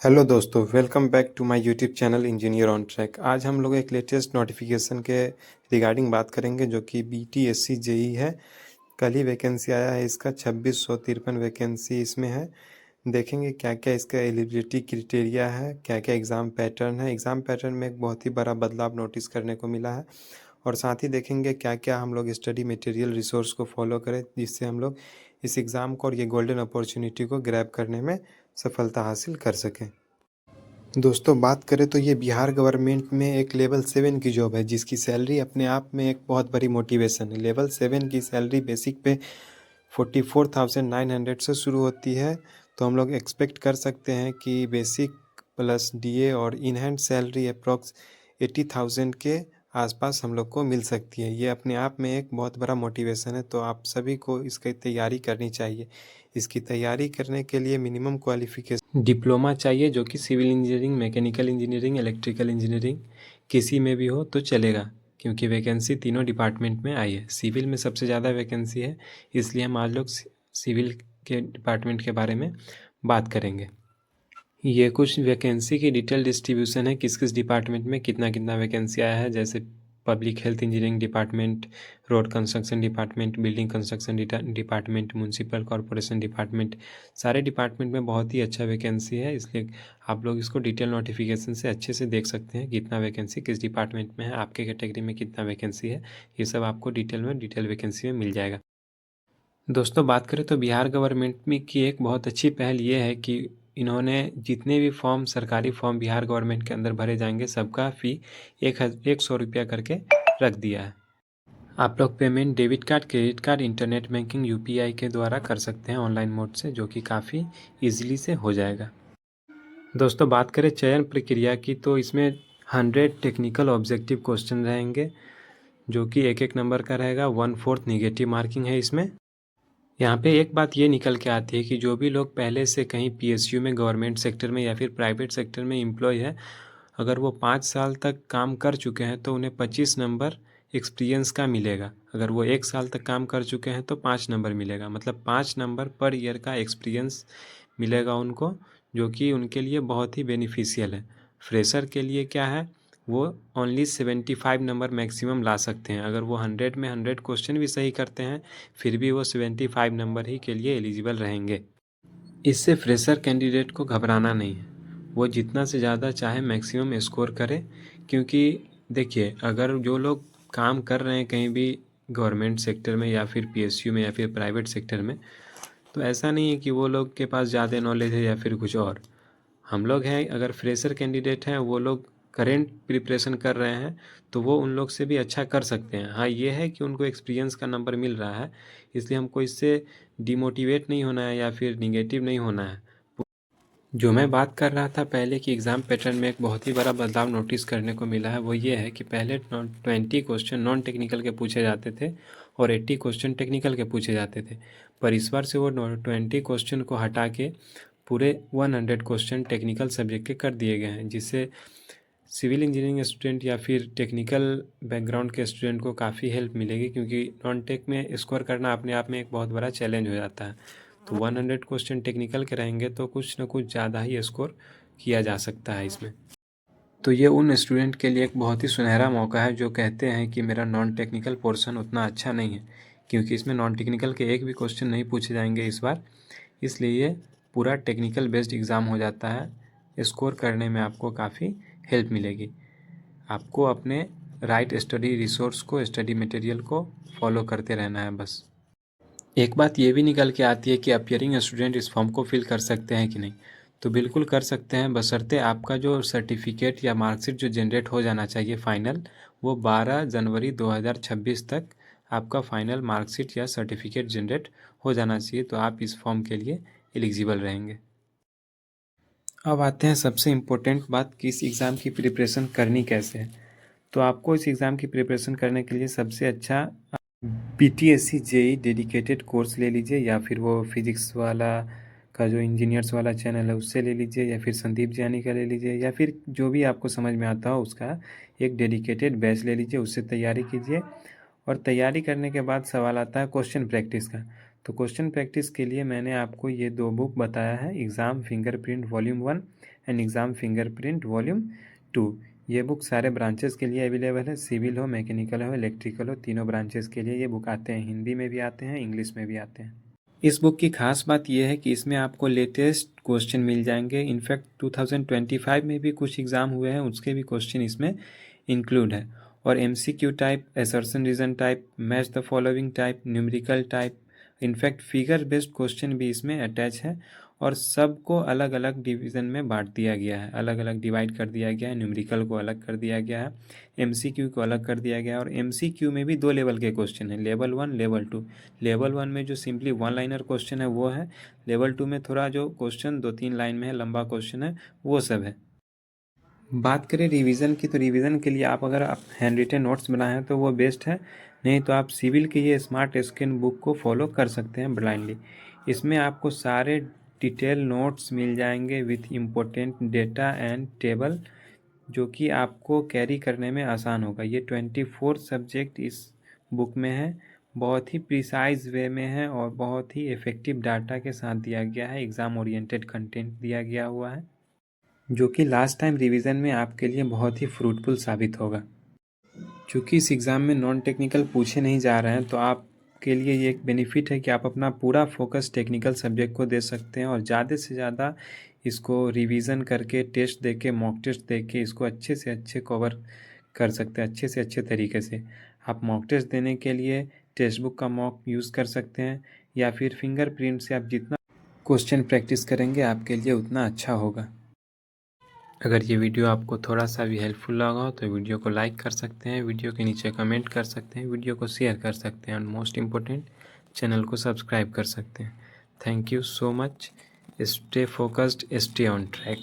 Hello दोस्तों, welcome back to my YouTube channel engineer on track. आज हम लोग एक लेटेस्ट नोटिफिकेशन के रिगार्डिंग बात करेंगे जो कि BTSC जेई है। कल ही वैकेंसी आया है इसका 2653 वैकेंसी इसमें है। देखेंगे क्या क्या इसका एलिजिबिलिटी क्राइटेरिया है, क्या क्या एग्ज़ाम पैटर्न है। एग्ज़ाम पैटर्न में एक बहुत ही बड़ा बदलाव नोटिस करने को मिला है और साथ ही देखेंगे क्या क्या हम लोग स्टडी मटेरियल रिसोर्स को फॉलो करें जिससे हम लोग इस एग्ज़ाम को और ये गोल्डन अपॉर्चुनिटी को ग्रैब करने में सफलता हासिल कर सकें। दोस्तों बात करें तो ये बिहार गवर्नमेंट में एक लेवल 7 की जॉब है जिसकी सैलरी अपने आप में एक बहुत बड़ी मोटिवेशन है। लेवल 7 की सैलरी बेसिक पे 44,900 से शुरू होती है। तो हम लोग एक्सपेक्ट कर सकते हैं कि बेसिक प्लस डीए और इन हैंड सैलरी अप्रॉक्स 80,000 के आसपास हम लोग को मिल सकती है। ये अपने आप में एक बहुत बड़ा मोटिवेशन है, तो आप सभी को इसकी तैयारी करनी चाहिए। इसकी तैयारी करने के लिए मिनिमम क्वालिफिकेशन डिप्लोमा चाहिए, जो कि civil engineering, mechanical engineering, electrical engineering किसी में भी हो तो चलेगा, क्योंकि वैकेंसी तीनों डिपार्टमेंट में आई है। सिविल में सबसे ज़्यादा वैकेंसी है, इसलिए हम आज लोग सिविल के डिपार्टमेंट के बारे में बात करेंगे। ये कुछ वैकेंसी की डिटेल डिस्ट्रीब्यूशन है, किस किस डिपार्टमेंट में कितना कितना वैकेंसी आया है। जैसे public health engineering department, road construction department, building construction department, municipal corporation department, सारे डिपार्टमेंट में बहुत ही अच्छा वैकेंसी है। इसलिए आप लोग इसको डिटेल नोटिफिकेशन से अच्छे से देख सकते हैं कितना वैकेंसी किस डिपार्टमेंट में है, आपके कैटेगरी में कितना वैकेंसी है। ये सब आपको डिटेल वैकेंसी में मिल जाएगा। दोस्तों बात करें तो बिहार गवर्नमेंट में की एक बहुत अच्छी पहल ये है कि इन्होंने जितने भी फॉर्म, सरकारी फॉर्म बिहार गवर्नमेंट के अंदर भरे जाएंगे, सबका फ़ी 100 रुपया करके रख दिया है। आप लोग payment debit card, credit card, internet banking, UPI के द्वारा कर सकते हैं ऑनलाइन मोड से, जो कि काफ़ी ईजिली से हो जाएगा। दोस्तों बात करें चयन प्रक्रिया की, तो इसमें 100 टेक्निकल ऑब्जेक्टिव क्वेश्चन रहेंगे, जो कि एक नंबर का रहेगा। 1/4 निगेटिव मार्किंग है इसमें। यहाँ पे एक बात ये निकल के आती है कि जो भी लोग पहले से कहीं PSU में, गवर्नमेंट सेक्टर में या फिर प्राइवेट सेक्टर में एम्प्लॉय है, अगर वो 5 साल तक काम कर चुके हैं तो उन्हें 25 नंबर एक्सपीरियंस का मिलेगा। अगर वो 1 साल तक काम कर चुके हैं तो 5 नंबर मिलेगा, मतलब 5 नंबर पर ईयर का एक्सपीरियंस मिलेगा उनको, जो कि उनके लिए बहुत ही बेनिफिशियल है। फ्रेशर के लिए क्या है, वो ओनली 75 नंबर मैक्सिमम ला सकते हैं। अगर वो 100 में 100 क्वेश्चन भी सही करते हैं, फिर भी वो 75 नंबर ही के लिए एलिजिबल रहेंगे। इससे फ्रेशर कैंडिडेट को घबराना नहीं है, वो जितना से ज़्यादा चाहे मैक्सिमम स्कोर करे। क्योंकि देखिए, अगर जो लोग काम कर रहे हैं कहीं भी गवर्नमेंट सेक्टर में या फिर PSU में या फिर प्राइवेट सेक्टर में, तो ऐसा नहीं है कि वो लोग के पास ज़्यादा नॉलेज है या फिर कुछ और। हम लोग हैं, अगर फ्रेशर कैंडिडेट हैं, वो लोग करेंट प्रिपरेशन कर रहे हैं, तो वो उन लोग से भी अच्छा कर सकते हैं। हाँ, ये है कि उनको एक्सपीरियंस का नंबर मिल रहा है, इसलिए हमको इससे डिमोटिवेट नहीं होना है या फिर निगेटिव नहीं होना है। जो मैं बात कर रहा था पहले कि एग्ज़ाम पैटर्न में एक बहुत ही बड़ा बदलाव नोटिस करने को मिला है, वो ये है कि पहले 20 क्वेश्चन नॉन टेक्निकल के पूछे जाते थे और 80 क्वेश्चन टेक्निकल के पूछे जाते थे। पर इस बार से वो 20 क्वेश्चन को हटा के पूरे 100 क्वेश्चन टेक्निकल सब्जेक्ट के कर दिए गए हैं, जिससे सिविल इंजीनियरिंग स्टूडेंट या फिर टेक्निकल बैकग्राउंड के स्टूडेंट को काफ़ी हेल्प मिलेगी, क्योंकि नॉन टेक में स्कोर करना अपने आप में एक बहुत बड़ा चैलेंज हो जाता है। तो 100 क्वेश्चन टेक्निकल के रहेंगे तो कुछ ना कुछ ज़्यादा ही स्कोर किया जा सकता है इसमें। तो ये उन स्टूडेंट के लिए एक बहुत ही सुनहरा मौका है जो कहते हैं कि मेरा नॉन टेक्निकल पोर्शन उतना अच्छा नहीं है, क्योंकि इसमें नॉन टेक्निकल के एक भी क्वेश्चन नहीं पूछे जाएंगे इस बार। इसलिए ये पूरा टेक्निकल बेस्ड एग्ज़ाम हो जाता है। स्कोर करने में आपको काफ़ी हेल्प मिलेगी। आपको अपने राइट स्टडी रिसोर्स को, स्टडी मटेरियल को फॉलो करते रहना है बस। एक बात ये भी निकल के आती है कि अपीयरिंग स्टूडेंट इस फॉर्म को फिल कर सकते हैं कि नहीं। तो बिल्कुल कर सकते हैं, बशर्ते आपका जो सर्टिफिकेट या मार्कशीट जो जनरेट हो जाना चाहिए फाइनल, वो 12 जनवरी 2026 तक आपका फाइनल मार्कशीट या सर्टिफिकेट जनरेट हो जाना चाहिए, तो आप इस फॉर्म के लिए एलिजिबल रहेंगे। अब आते हैं सबसे इम्पोर्टेंट बात कि इस एग्ज़ाम की प्रिपरेशन करनी कैसे है। तो आपको इस एग्ज़ाम की प्रिपरेशन करने के लिए सबसे अच्छा BTSC जेई डेडिकेटेड कोर्स ले लीजिए, या फिर वो फिजिक्स वाला का जो इंजीनियर्स वाला चैनल है उससे ले लीजिए, या फिर संदीप जानी का ले लीजिए, या फिर जो भी आपको समझ में आता हो उसका एक डेडिकेटेड बैच ले लीजिए, उससे तैयारी कीजिए। और तैयारी करने के बाद सवाल आता है क्वेश्चन प्रैक्टिस का। तो क्वेश्चन प्रैक्टिस के लिए मैंने आपको ये 2 बुक बताया है, exam fingerprint volume 1 and exam fingerprint volume 2। ये बुक सारे ब्रांचेस के लिए अवेलेबल है, सिविल हो, मैकेनिकल हो, इलेक्ट्रिकल हो, तीनों ब्रांचेस के लिए ये बुक आते हैं। हिंदी में भी आते हैं, इंग्लिश में भी आते हैं। इस बुक की खास बात यह है कि इसमें आपको लेटेस्ट क्वेश्चन मिल जाएंगे। इनफैक्ट 2025 में भी कुछ एग्ज़ाम हुए हैं, उसके भी क्वेश्चन इसमें इंक्लूड है। और MCQ type, assertion reason type, match the following type, numerical type, in fact figure based question भी इसमें अटैच है। और सबको अलग अलग डिवीज़न में बांट दिया गया है, अलग अलग डिवाइड कर दिया गया है। न्यूमेरिकल को अलग कर दिया गया है, MCQ को अलग कर दिया गया है। और MCQ में भी 2 लेवल के क्वेश्चन हैं, लेवल 1, लेवल 2। लेवल 1 में जो सिंपली 1 लाइनर क्वेश्चन है वो है। लेवल 2 में थोड़ा जो क्वेश्चन 2-3 लाइन में है, लंबा क्वेश्चन है, वो सब है। बात करें रिवीजन की, तो रिवीजन के लिए आप अगर आप हैंड रिटन नोट्स बनाए हैं तो वो बेस्ट है, नहीं तो आप सिविल की ये स्मार्ट स्क्रीन बुक को फॉलो कर सकते हैं ब्लाइंडली। इसमें आपको सारे डिटेल नोट्स मिल जाएंगे with important data and table, जो कि आपको कैरी करने में आसान होगा। ये 24 सब्जेक्ट इस बुक में है, बहुत ही प्रिसाइज वे में है और बहुत ही इफ़ेक्टिव डाटा के साथ दिया गया है। एग्ज़ाम ओरिएंटेड कंटेंट दिया गया हुआ है, जो कि लास्ट टाइम रिवीजन में आपके लिए बहुत ही फ्रूटफुल साबित होगा। चूँकि इस एग्ज़ाम में नॉन टेक्निकल पूछे नहीं जा रहे हैं, तो आपके लिए ये एक बेनिफिट है कि आप अपना पूरा फोकस टेक्निकल सब्जेक्ट को दे सकते हैं और ज़्यादा से ज़्यादा इसको रिवीजन करके, टेस्ट दे के, मॉक टेस्ट दे के इसको अच्छे से अच्छे कवर कर सकते हैं, अच्छे से अच्छे तरीके से। आप मॉक टेस्ट देने के लिए टेक्स्ट बुक का मॉक यूज़ कर सकते हैं, या फिर फिंगरप्रिंट से आप जितना क्वेश्चन प्रैक्टिस करेंगे आपके लिए उतना अच्छा होगा। अगर ये वीडियो आपको थोड़ा सा भी हेल्पफुल लगा हो तो वीडियो को लाइक कर सकते हैं, वीडियो के नीचे कमेंट कर सकते हैं, वीडियो को शेयर कर सकते हैं और मोस्ट इम्पोर्टेंट चैनल को सब्सक्राइब कर सकते हैं। Thank you so much. Stay focused, stay on track.